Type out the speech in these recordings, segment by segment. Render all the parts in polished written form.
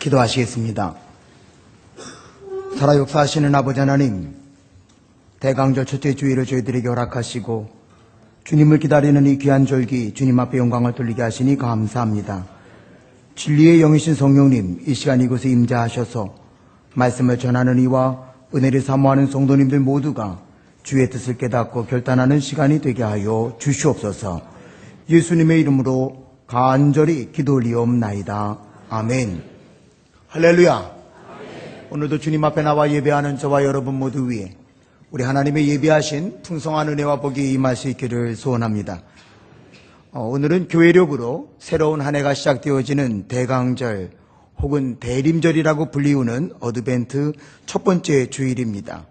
기도하시겠습니다. 살아 역사하시는 아버지 하나님, 대강절 첫째 주일을 저희들에게 허락하시고 주님을 기다리는 이 귀한 절기 주님 앞에 영광을 돌리게 하시니 감사합니다. 진리의 영이신 성령님, 이 시간 이곳에 임재하셔서 말씀을 전하는 이와 은혜를 사모하는 성도님들 모두가 주의 뜻을 깨닫고 결단하는 시간이 되게 하여 주시옵소서. 예수님의 이름으로 간절히 기도 올리옵나이다. 아멘. 할렐루야. 아멘. 오늘도 주님 앞에 나와 예배하는 저와 여러분 모두 위에 우리 하나님의 예비하신 풍성한 은혜와 복이 임할 수 있기를 소원합니다. 오늘은 교회력으로 새로운 한 해가 시작되어지는 대강절 혹은 대림절이라고 불리우는 어드벤트 첫 번째 주일입니다.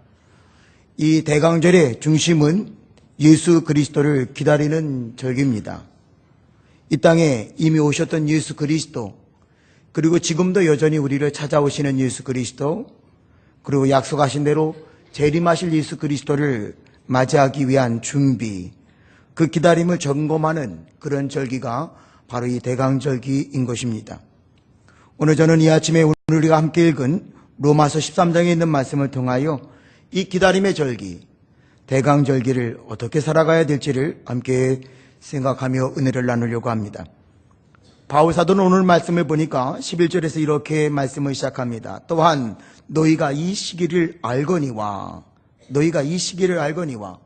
이 대강절의 중심은 예수 그리스도를 기다리는 절기입니다. 이 땅에 이미 오셨던 예수 그리스도, 그리고 지금도 여전히 우리를 찾아오시는 예수 그리스도, 그리고 약속하신 대로 재림하실 예수 그리스도를 맞이하기 위한 준비, 그 기다림을 점검하는 그런 절기가 바로 이 대강절기인 것입니다. 오늘 저는 이 아침에 오늘 우리가 함께 읽은 로마서 13장에 있는 말씀을 통하여 이 기다림의 절기, 대강절기를 어떻게 살아가야 될지를 함께 생각하며 은혜를 나누려고 합니다. 바울 사도는 오늘 말씀을 보니까 11절에서 이렇게 말씀을 시작합니다. 또한 너희가 이 시기를 알거니와, 너희가 이 시기를 알거니와.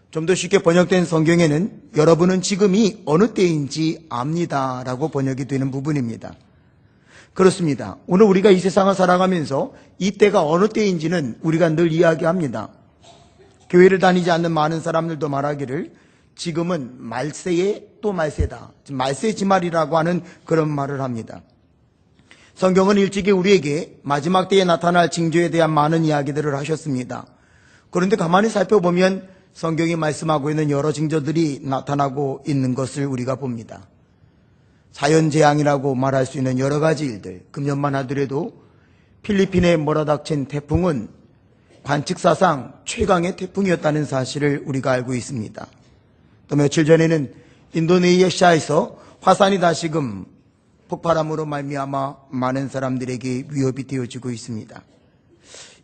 좀 더 쉽게 번역된 성경에는 여러분은 지금이 어느 때인지 압니다 라고 번역이 되는 부분입니다. 그렇습니다. 오늘 우리가 이 세상을 살아가면서 이 때가 어느 때인지는 우리가 늘 이야기합니다. 교회를 다니지 않는 많은 사람들도 말하기를 지금은 말세에 또 말세다, 말세지말이라고 하는 그런 말을 합니다. 성경은 일찍이 우리에게 마지막 때에 나타날 징조에 대한 많은 이야기들을 하셨습니다. 그런데 가만히 살펴보면 성경이 말씀하고 있는 여러 징조들이 나타나고 있는 것을 우리가 봅니다. 자연재앙이라고 말할 수 있는 여러 가지 일들, 금년만 하더라도 필리핀에 몰아닥친 태풍은 관측사상 최강의 태풍이었다는 사실을 우리가 알고 있습니다. 또 며칠 전에는 인도네시아에서 화산이 다시금 폭발함으로 말미암아 많은 사람들에게 위협이 되어지고 있습니다.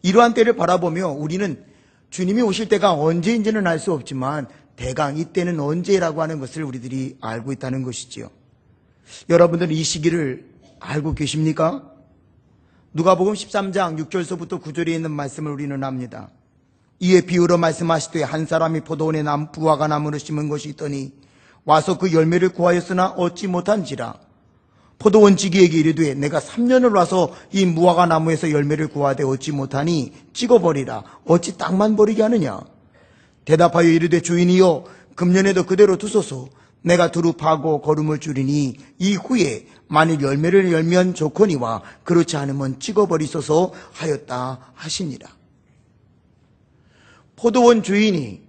이러한 때를 바라보며 우리는 주님이 오실 때가 언제인지는 알 수 없지만 대강 이때는 언제라고 하는 것을 우리들이 알고 있다는 것이지요. 여러분들은 이 시기를 알고 계십니까? 누가복음 13장 6절서부터 9절에 있는 말씀을 우리는 압니다. 이에 비유로 말씀하시되 한 사람이 포도원에 무화과 나무를 심은 것이 있더니 와서 그 열매를 구하였으나 얻지 못한지라. 포도원 지기에게 이르되 내가 3년을 와서 이 무화과 나무에서 열매를 구하되 얻지 못하니 찍어버리라. 어찌 땅만 버리게 하느냐. 대답하여 이르되 주인이여 금년에도 그대로 두소서. 내가 두루 파고 거름을 줄이니 이후에 만일 열매를 열면 좋거니와 그렇지 않으면 찍어버리소서 하였다 하시니라. 포도원 주인이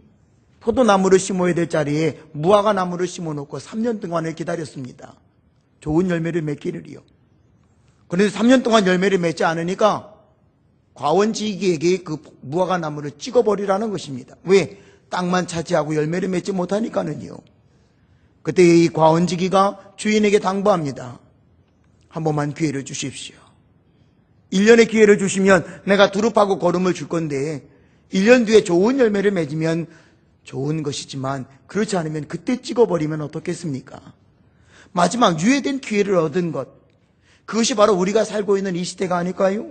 포도나무를 심어야 될 자리에 무화과 나무를 심어놓고 3년 동안을 기다렸습니다. 좋은 열매를 맺기를요. 그런데 3년 동안 열매를 맺지 않으니까 과원지기에게 그 무화과 나무를 찍어버리라는 것입니다. 왜? 땅만 차지하고 열매를 맺지 못하니까는요. 그때 이 과원지기가 주인에게 당부합니다. 한 번만 기회를 주십시오. 1년의 기회를 주시면 내가 두릅하고 거름을 줄 건데 1년 뒤에 좋은 열매를 맺으면 좋은 것이지만 그렇지 않으면 그때 찍어버리면 어떻겠습니까? 마지막 유예된 기회를 얻은 것, 그것이 바로 우리가 살고 있는 이 시대가 아닐까요?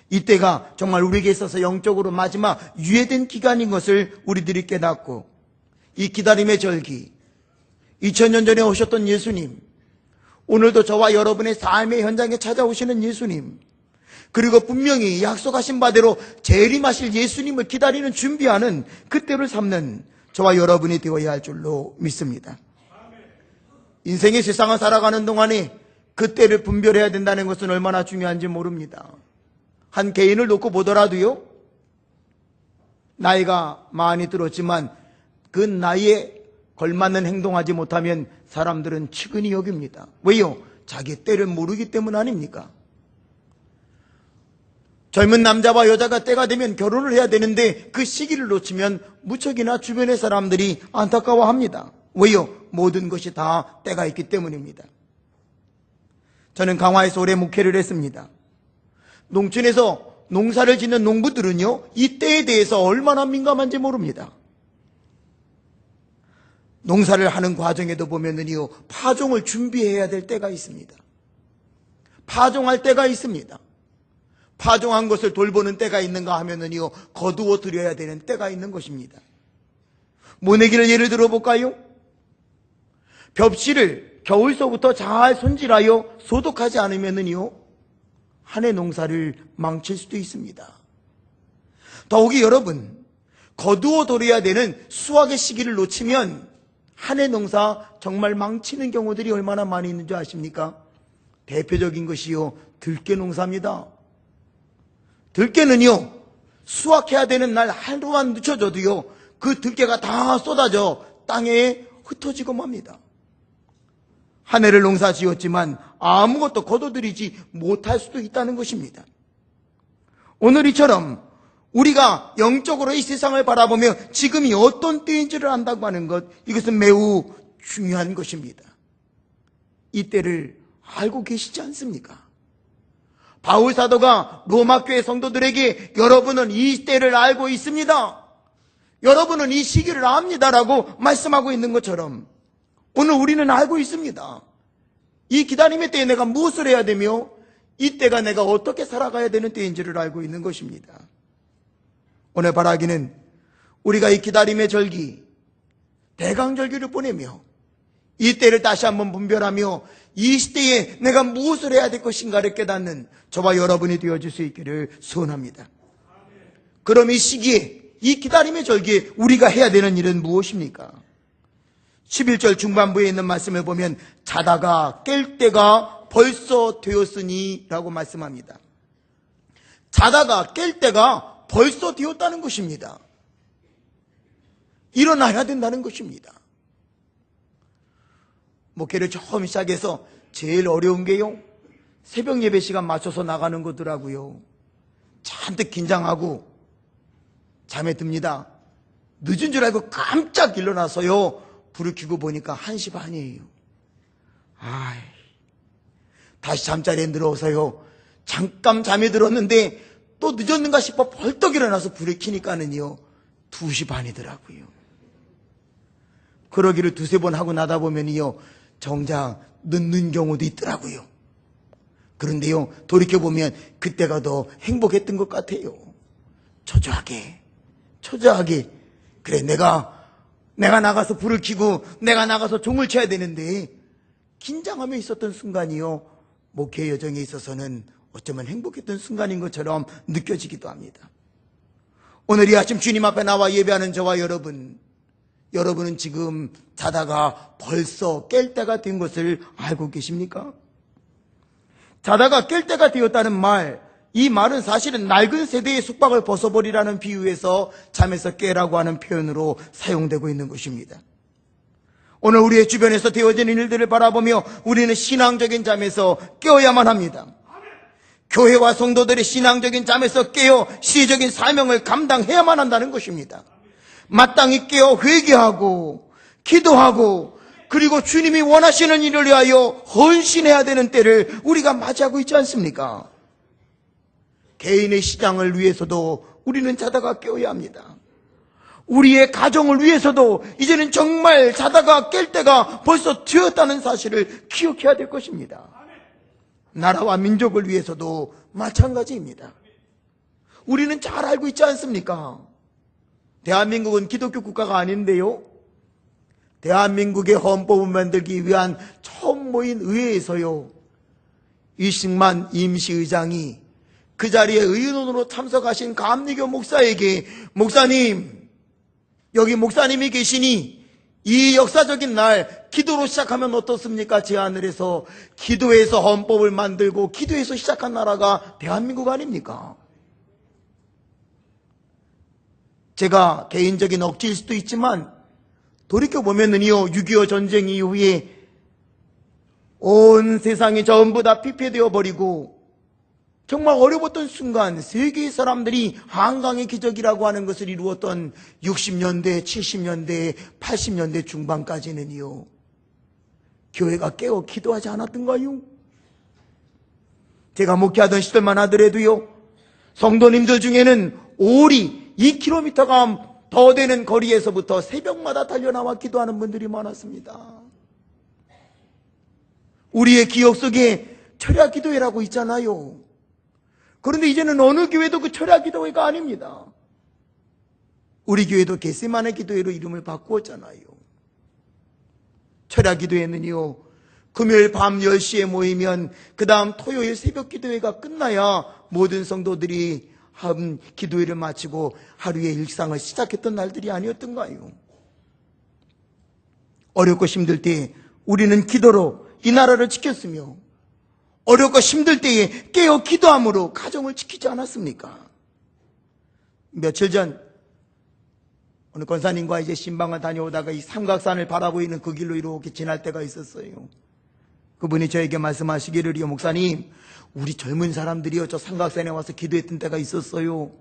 이때가 정말 우리에게 있어서 영적으로 마지막 유예된 기간인 것을 우리들이 깨닫고 이 기다림의 절기, 2000년 전에 오셨던 예수님, 오늘도 저와 여러분의 삶의 현장에 찾아오시는 예수님, 그리고 분명히 약속하신 바대로 재림하실 예수님을 기다리는 준비하는 그때를 삼는 저와 여러분이 되어야 할 줄로 믿습니다. 인생의 세상을 살아가는 동안에 그때를 분별해야 된다는 것은 얼마나 중요한지 모릅니다. 한 개인을 놓고 보더라도요, 나이가 많이 들었지만 그 나이에 걸맞는 행동하지 못하면 사람들은 측은히 여깁니다. 왜요? 자기 때를 모르기 때문 아닙니까? 젊은 남자와 여자가 때가 되면 결혼을 해야 되는데 그 시기를 놓치면 무척이나 주변의 사람들이 안타까워합니다. 왜요? 모든 것이 다 때가 있기 때문입니다. 저는 강화에서 오래 목회를 했습니다. 농촌에서 농사를 짓는 농부들은요, 이 때에 대해서 얼마나 민감한지 모릅니다. 농사를 하는 과정에도 보면은요, 파종을 준비해야 될 때가 있습니다. 파종할 때가 있습니다. 파종한 것을 돌보는 때가 있는가 하면은요, 거두어 드려야 되는 때가 있는 것입니다. 모내기를 예를 들어 볼까요? 벽실을 겨울서부터 잘 손질하여 소독하지 않으면은요, 한 해 농사를 망칠 수도 있습니다. 더욱이 여러분, 거두어 들여야 되는 수확의 시기를 놓치면 한 해 농사 정말 망치는 경우들이 얼마나 많이 있는 줄 아십니까? 대표적인 것이요, 들깨 농사입니다. 들깨는요, 수확해야 되는 날 하루만 늦춰져도요, 그 들깨가 다 쏟아져 땅에 흩어지고 맙니다. 한 해를 농사 지었지만 아무것도 거둬들이지 못할 수도 있다는 것입니다. 오늘 이처럼 우리가 영적으로 이 세상을 바라보며 지금이 어떤 때인지를 안다고 하는 것, 이것은 매우 중요한 것입니다. 이 때를 알고 계시지 않습니까? 바울 사도가 로마 교회 성도들에게 여러분은 이 때를 알고 있습니다, 여러분은 이 시기를 압니다라고 말씀하고 있는 것처럼 오늘 우리는 알고 있습니다. 이 기다림의 때에 내가 무엇을 해야 되며 이 때가 내가 어떻게 살아가야 되는 때인지를 알고 있는 것입니다. 오늘 바라기는 우리가 이 기다림의 절기, 대강절기를 보내며 이 때를 다시 한번 분별하며 이 시대에 내가 무엇을 해야 될 것인가를 깨닫는 저와 여러분이 되어줄 수 있기를 소원합니다. 그럼 이 시기에, 이 기다림의 절기에 우리가 해야 되는 일은 무엇입니까? 11절 중반부에 있는 말씀을 보면 자다가 깰 때가 벌써 되었으니 라고 말씀합니다. 자다가 깰 때가 벌써 되었다는 것입니다. 일어나야 된다는 것입니다. 목회를 처음 시작해서 제일 어려운 게요, 새벽 예배 시간 맞춰서 나가는 거더라고요. 잔뜩 긴장하고 잠에 듭니다. 늦은 줄 알고 깜짝 일어나서요, 불을 켜고 보니까 1시 반이에요. 다시 잠자리에 들어서요, 잠깐 잠에 들었는데 또 늦었는가 싶어 벌떡 일어나서 불을 켜니까는요 2시 반이더라고요. 그러기를 2-3번 하고 나다 보면요 정작 늦는 경우도 있더라고요. 그런데요, 돌이켜보면 그때가 더 행복했던 것 같아요. 초조하게 그래, 내가 나가서 불을 켜고 내가 나가서 종을 쳐야 되는데 긴장하며 있었던 순간이요, 목회 여정에 있어서는 어쩌면 행복했던 순간인 것처럼 느껴지기도 합니다. 오늘 이 아침 주님 앞에 나와 예배하는 저와 여러분은 지금 자다가 벌써 깰 때가 된 것을 알고 계십니까? 자다가 깰 때가 되었다는 말, 이 말은 사실은 낡은 세대의 숙박을 벗어버리라는 비유에서 잠에서 깨라고 하는 표현으로 사용되고 있는 것입니다. 오늘 우리의 주변에서 되어지는 일들을 바라보며 우리는 신앙적인 잠에서 깨어야만 합니다. 교회와 성도들의 신앙적인 잠에서 깨어 시적인 사명을 감당해야만 한다는 것입니다. 마땅히 깨어 회개하고 기도하고 그리고 주님이 원하시는 일을 위하여 헌신해야 되는 때를 우리가 맞이하고 있지 않습니까? 개인의 시장을 위해서도 우리는 자다가 깨어야 합니다. 우리의 가정을 위해서도 이제는 정말 자다가 깰 때가 벌써 되었다는 사실을 기억해야 될 것입니다. 나라와 민족을 위해서도 마찬가지입니다. 우리는 잘 알고 있지 않습니까? 대한민국은 기독교 국가가 아닌데요, 대한민국의 헌법을 만들기 위한 처음 모인 의회에서요, 이식만 임시의장이 그 자리에 의논으로 참석하신 감리교 목사에게, 목사님, 여기 목사님이 계시니 이 역사적인 날 기도로 시작하면 어떻습니까? 제안을 해서 기도해서 헌법을 만들고 기도해서 시작한 나라가 대한민국 아닙니까? 제가 개인적인 억지일 수도 있지만 돌이켜보면은요, 6.25 전쟁 이후에 온 세상이 전부 다 피폐되어 버리고 정말 어려웠던 순간 세계의 사람들이 한강의 기적이라고 하는 것을 이루었던 60년대, 70년대, 80년대 중반까지는요, 교회가 깨어 기도하지 않았던가요? 제가 목회하던 시절만 하더라도요, 성도님들 중에는 오리 2km가 더 되는 거리에서부터 새벽마다 달려나와 기도하는 분들이 많았습니다. 우리의 기억 속에 철야 기도회라고 있잖아요. 그런데 이제는 어느 교회도 그 철야 기도회가 아닙니다. 우리 교회도 겟세마네 기도회로 이름을 바꾸었잖아요. 철야 기도회는요, 금요일 밤 10시에 모이면 그 다음 토요일 새벽 기도회가 끝나야 모든 성도들이 기도회를 마치고 하루의 일상을 시작했던 날들이 아니었던가요? 어렵고 힘들 때 우리는 기도로 이 나라를 지켰으며, 어렵고 힘들 때에 깨어 기도함으로 가정을 지키지 않았습니까? 며칠 전 어느 권사님과 이제 신방을 다녀오다가 이 삼각산을 바라보고 있는 그 길로 이렇게 지날 때가 있었어요. 그분이 저에게 말씀하시기를요, 목사님, 우리 젊은 사람들이요, 저 삼각산에 와서 기도했던 때가 있었어요.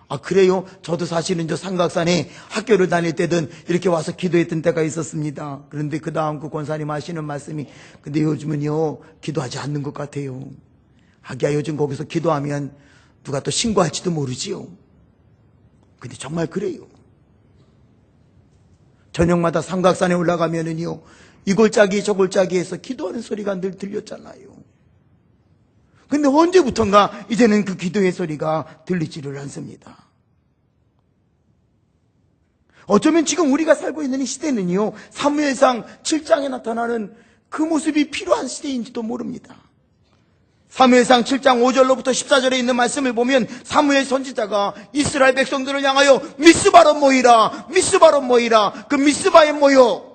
아, 그래요? 저도 사실은 저 삼각산에 학교를 다닐 때든 이렇게 와서 기도했던 때가 있었습니다. 그런데 그 다음 그 권사님 하시는 말씀이, 근데 요즘은요, 기도하지 않는 것 같아요. 하기야 요즘 거기서 기도하면 누가 또 신고할지도 모르지요. 근데 정말 그래요. 저녁마다 삼각산에 올라가면은요, 이 골짜기 저 골짜기에서 기도하는 소리가 늘 들렸잖아요. 근데 언제부턴가 이제는 그 기도의 소리가 들리지를 않습니다. 어쩌면 지금 우리가 살고 있는 이 시대는요, 사무엘상 7장에 나타나는 그 모습이 필요한 시대인지도 모릅니다. 사무엘상 7장 5절로부터 14절에 있는 말씀을 보면 사무엘 선지자가 이스라엘 백성들을 향하여 미스바로 모이라, 미스바로 모이라, 그 미스바에 모여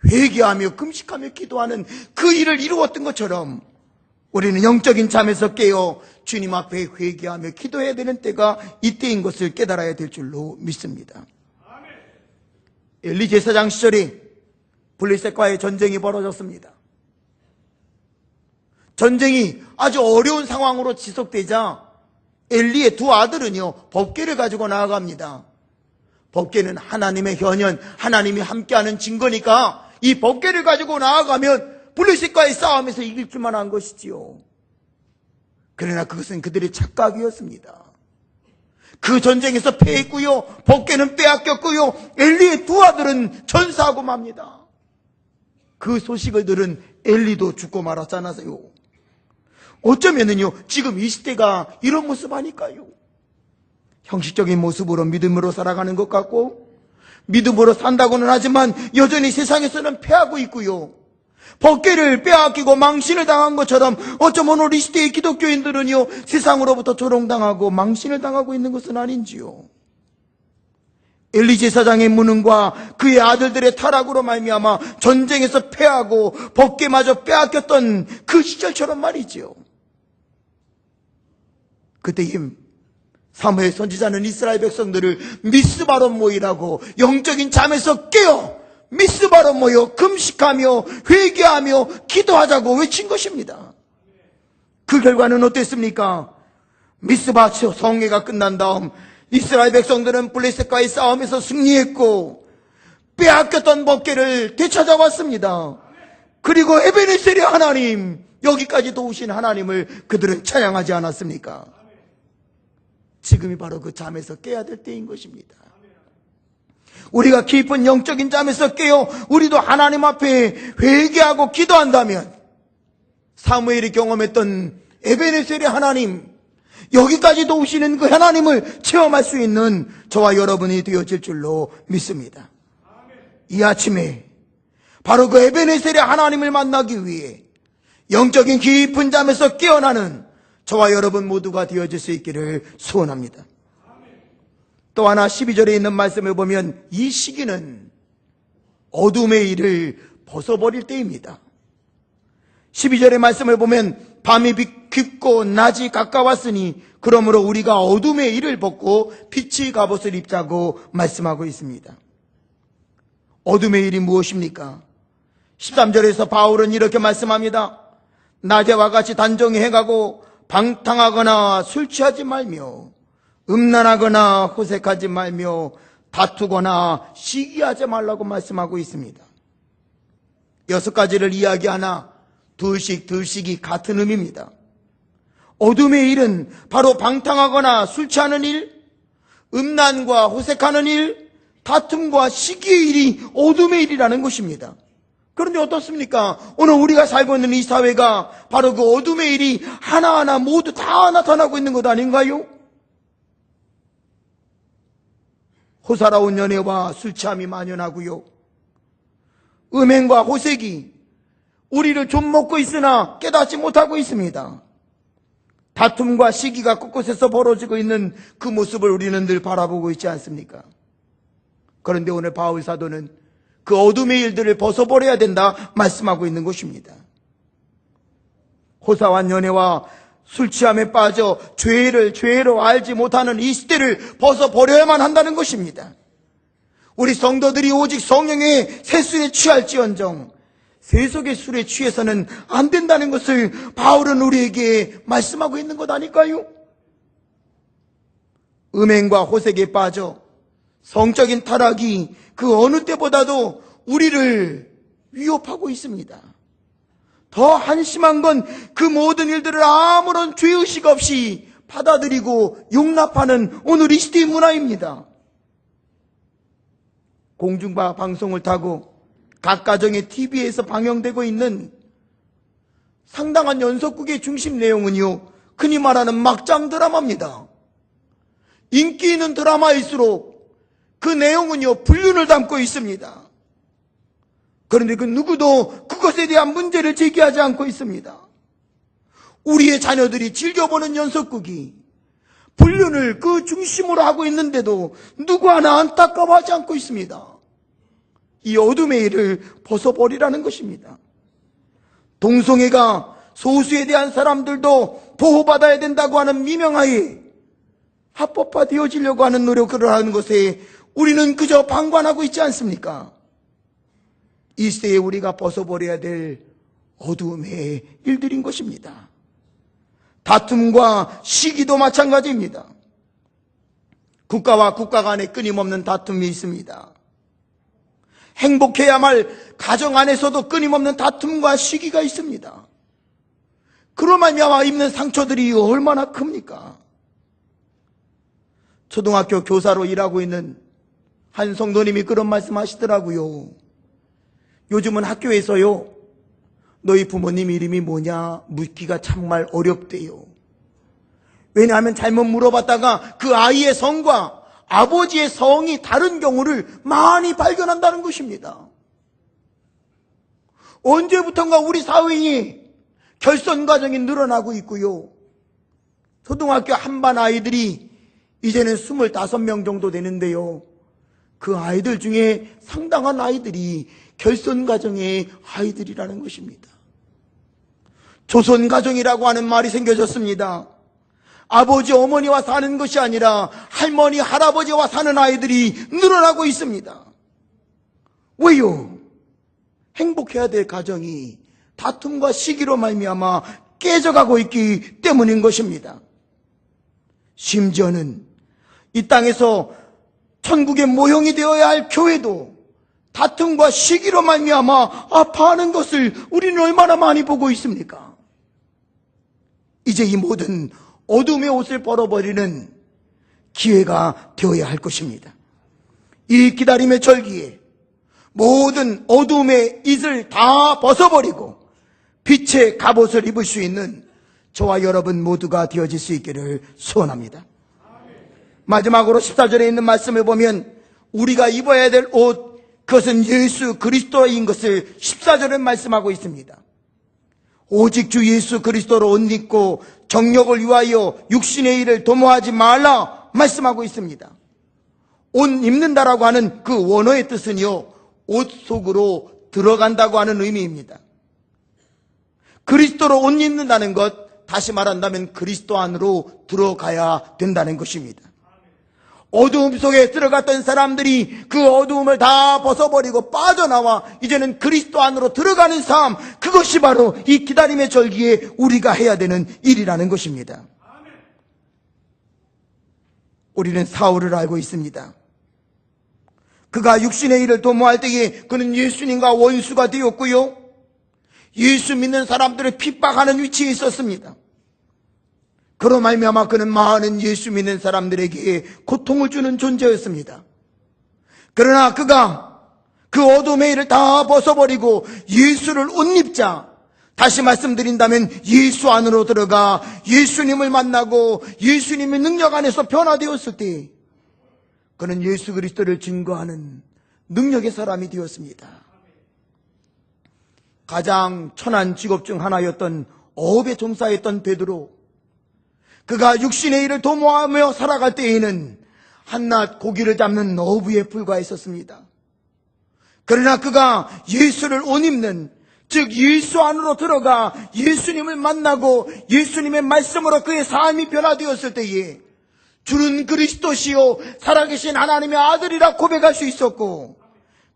회개하며 금식하며 기도하는 그 일을 이루었던 것처럼 우리는 영적인 잠에서 깨어 주님 앞에 회개하며 기도해야 되는 때가 이때인 것을 깨달아야 될 줄로 믿습니다. 엘리 제사장 시절에 블레셋과의 전쟁이 벌어졌습니다. 전쟁이 아주 어려운 상황으로 지속되자 엘리의 두 아들은요, 법궤를 가지고 나아갑니다. 법궤는 하나님의 현현, 하나님이 함께하는 증거니까 이 법궤를 가지고 나아가면 블레셋과의 싸움에서 이길 줄만 한 것이지요. 그러나 그것은 그들의 착각이었습니다. 그 전쟁에서 패했고요, 법궤는 빼앗겼고요, 엘리의 두 아들은 전사하고 맙니다. 그 소식을 들은 엘리도 죽고 말았잖아요. 어쩌면은요, 지금 이 시대가 이런 모습 아닐까요? 형식적인 모습으로 믿음으로 살아가는 것 같고, 믿음으로 산다고는 하지만 여전히 세상에서는 패하고 있고요, 법궤를 빼앗기고 망신을 당한 것처럼 어쩌면 우리 시대의 기독교인들은요, 세상으로부터 조롱당하고 망신을 당하고 있는 것은 아닌지요. 엘리 제사장의 무능과 그의 아들들의 타락으로 말미암아 전쟁에서 패하고 법궤마저 빼앗겼던 그 시절처럼 말이지요. 그때 사무엘 선지자는 이스라엘 백성들을 미스바로 모이라고 영적인 잠에서 깨어 미스바로 모여 금식하며 회개하며 기도하자고 외친 것입니다. 그 결과는 어땠습니까? 미스바 성회가 끝난 다음 이스라엘 백성들은 블레셋과의 싸움에서 승리했고 빼앗겼던 법궤를 되찾아왔습니다. 그리고 에베네셀의 하나님, 여기까지 도우신 하나님을 그들은 찬양하지 않았습니까? 지금이 바로 그 잠에서 깨야 될 때인 것입니다. 우리가 깊은 영적인 잠에서 깨어 우리도 하나님 앞에 회개하고 기도한다면 사무엘이 경험했던 에베네셀의 하나님, 여기까지 도우시는 그 하나님을 체험할 수 있는 저와 여러분이 되어질 줄로 믿습니다. 이 아침에 바로 그 에베네셀의 하나님을 만나기 위해 영적인 깊은 잠에서 깨어나는 저와 여러분 모두가 되어질 수 있기를 소원합니다. 또 하나 12절에 있는 말씀을 보면 이 시기는 어둠의 일을 벗어버릴 때입니다. 12절의 말씀을 보면 밤이 깊고 낮이 가까웠으니 그러므로 우리가 어둠의 일을 벗고 빛의 갑옷을 입자고 말씀하고 있습니다. 어둠의 일이 무엇입니까? 13절에서 바울은 이렇게 말씀합니다. 낮에와 같이 단정히 행하고 방탕하거나 술 취하지 말며 음란하거나 호색하지 말며 다투거나 시기하지 말라고 말씀하고 있습니다. 6가지를 이야기하나 둘씩이 같은 의미입니다. 어둠의 일은 바로 방탕하거나 술 취하는 일, 음란과 호색하는 일, 다툼과 시기의 일이 어둠의 일이라는 것입니다. 그런데 어떻습니까? 오늘 우리가 살고 있는 이 사회가 바로 그 어둠의 일이 하나하나 모두 다 나타나고 있는 것 아닌가요? 호사로운 연애와 술취함이 만연하고요. 음행과 호색이 우리를 좀먹고 있으나 깨닫지 못하고 있습니다. 다툼과 시기가 곳곳에서 벌어지고 있는 그 모습을 우리는 늘 바라보고 있지 않습니까? 그런데 오늘 바울 사도는 그 어둠의 일들을 벗어버려야 된다 말씀하고 있는 것입니다. 호사와 연애와 술취함에 빠져 죄를 죄로 알지 못하는 이 시대를 벗어버려야만 한다는 것입니다. 우리 성도들이 오직 성령의 세술에 취할지언정 세속의 술에 취해서는 안 된다는 것을 바울은 우리에게 말씀하고 있는 것 아닐까요? 음행과 호색에 빠져 성적인 타락이 그 어느 때보다도 우리를 위협하고 있습니다. 더 한심한 건 그 모든 일들을 아무런 죄의식 없이 받아들이고 용납하는 오늘 이 시대의 문화입니다. 공중파 방송을 타고 각 가정의 TV에서 방영되고 있는 상당한 연속극의 중심 내용은요, 흔히 말하는 막장 드라마입니다. 인기 있는 드라마일수록 그 내용은요, 불륜을 담고 있습니다. 그런데 그 누구도 그것에 대한 문제를 제기하지 않고 있습니다. 우리의 자녀들이 즐겨보는 연속극이 불륜을 그 중심으로 하고 있는데도 누구 하나 안타까워하지 않고 있습니다. 이 어둠의 일을 벗어버리라는 것입니다. 동성애가 소수에 대한 사람들도 보호받아야 된다고 하는 미명하에 합법화되어지려고 하는 노력을 하는 것에 우리는 그저 방관하고 있지 않습니까? 이 시대에 우리가 벗어버려야 될 어둠의 일들인 것입니다. 다툼과 시기도 마찬가지입니다. 국가와 국가 간에 끊임없는 다툼이 있습니다. 행복해야 할 가정 안에서도 끊임없는 다툼과 시기가 있습니다. 그로 말미암아 입는 상처들이 얼마나 큽니까? 초등학교 교사로 일하고 있는 한 성도님이 그런 말씀하시더라고요. 요즘은 학교에서요, 너희 부모님 이름이 뭐냐 묻기가 정말 어렵대요. 왜냐하면 잘못 물어봤다가 그 아이의 성과 아버지의 성이 다른 경우를 많이 발견한다는 것입니다. 언제부턴가 우리 사회에 결선 과정이 늘어나고 있고요. 초등학교 한반 아이들이 이제는 25명 정도 되는데요. 그 아이들 중에 상당한 아이들이 결선 과정의 아이들이라는 것입니다. 조선 가정이라고 하는 말이 생겨졌습니다. 아버지, 어머니와 사는 것이 아니라 할머니, 할아버지와 사는 아이들이 늘어나고 있습니다. 왜요? 행복해야 될 가정이 다툼과 시기로 말미암아 깨져가고 있기 때문인 것입니다. 심지어는 이 땅에서 천국의 모형이 되어야 할 교회도 다툼과 시기로 말미암아 아파하는 것을 우리는 얼마나 많이 보고 있습니까? 이제 이 모든 어둠의 옷을 벌어버리는 기회가 되어야 할 것입니다. 이 기다림의 절기에 모든 어둠의 옷을 다 벗어버리고 빛의 갑옷을 입을 수 있는 저와 여러분 모두가 되어질 수 있기를 소원합니다. 마지막으로 14절에 있는 말씀을 보면 우리가 입어야 될 옷, 그것은 예수 그리스도인 것을 14절에 말씀하고 있습니다. 오직 주 예수 그리스도로 옷 입고 정욕을 위하여 육신의 일을 도모하지 말라 말씀하고 있습니다. 옷 입는다라고 하는 그 원어의 뜻은요, 옷 속으로 들어간다고 하는 의미입니다. 그리스도로 옷 입는다는 것, 다시 말한다면 그리스도 안으로 들어가야 된다는 것입니다. 어두움 속에 들어갔던 사람들이 그 어두움을 다 벗어버리고 빠져나와 이제는 그리스도 안으로 들어가는 삶, 그것이 바로 이 기다림의 절기에 우리가 해야 되는 일이라는 것입니다. 우리는 사울을 알고 있습니다. 그가 육신의 일을 도모할 때에 그는 예수님과 원수가 되었고요, 예수 믿는 사람들을 핍박하는 위치에 있었습니다. 그로 말미암아 그는 많은 예수 믿는 사람들에게 고통을 주는 존재였습니다. 그러나 그가 그 어둠의 일을 다 벗어버리고 예수를 옷 입자, 다시 말씀드린다면 예수 안으로 들어가 예수님을 만나고 예수님의 능력 안에서 변화되었을 때 그는 예수 그리스도를 증거하는 능력의 사람이 되었습니다. 가장 천한 직업 중 하나였던 어업에 종사했던 베드로, 그가 육신의 일을 도모하며 살아갈 때에는 한낱 고기를 잡는 어부에 불과했었습니다. 그러나 그가 예수를 옷 입는, 즉 예수 안으로 들어가 예수님을 만나고 예수님의 말씀으로 그의 삶이 변화되었을 때에 주는 그리스도시요 살아계신 하나님의 아들이라 고백할 수 있었고,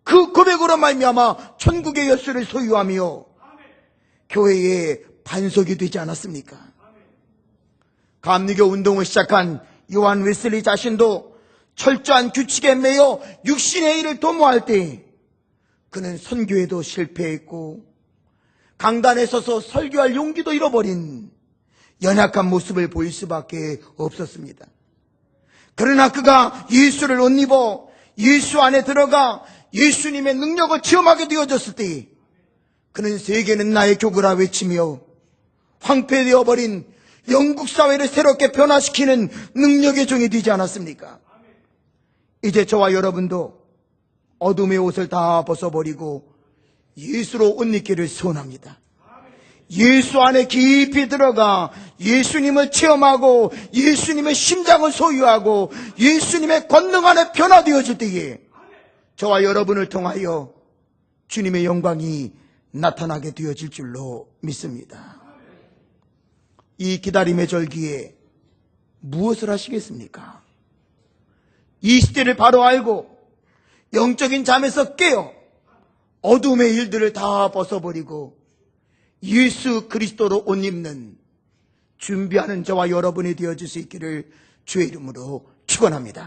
그 고백으로 말미암아 천국의 열쇠를 소유하며 교회의 반석이 되지 않았습니까? 감리교 운동을 시작한 요한 웨슬리 자신도 철저한 규칙에 매여 육신의 일을 도모할 때 그는 선교에도 실패했고 강단에 서서 설교할 용기도 잃어버린 연약한 모습을 보일 수밖에 없었습니다. 그러나 그가 예수를 옷 입어 예수 안에 들어가 예수님의 능력을 체험하게 되어졌을 때 그는 세계는 나의 교구라 외치며 황폐되어버린 영국 사회를 새롭게 변화시키는 능력의 종이 되지 않았습니까? 이제 저와 여러분도 어둠의 옷을 다 벗어버리고 예수로 옷 입기를 소원합니다. 예수 안에 깊이 들어가 예수님을 체험하고 예수님의 심장을 소유하고 예수님의 권능 안에 변화되어질 때에 저와 여러분을 통하여 주님의 영광이 나타나게 되어질 줄로 믿습니다. 이 기다림의 절기에 무엇을 하시겠습니까? 이 시대를 바로 알고 영적인 잠에서 깨어 어둠의 일들을 다 벗어버리고 예수 그리스도로 옷 입는 준비하는 저와 여러분이 되어질 수 있기를 주의 이름으로 축원합니다.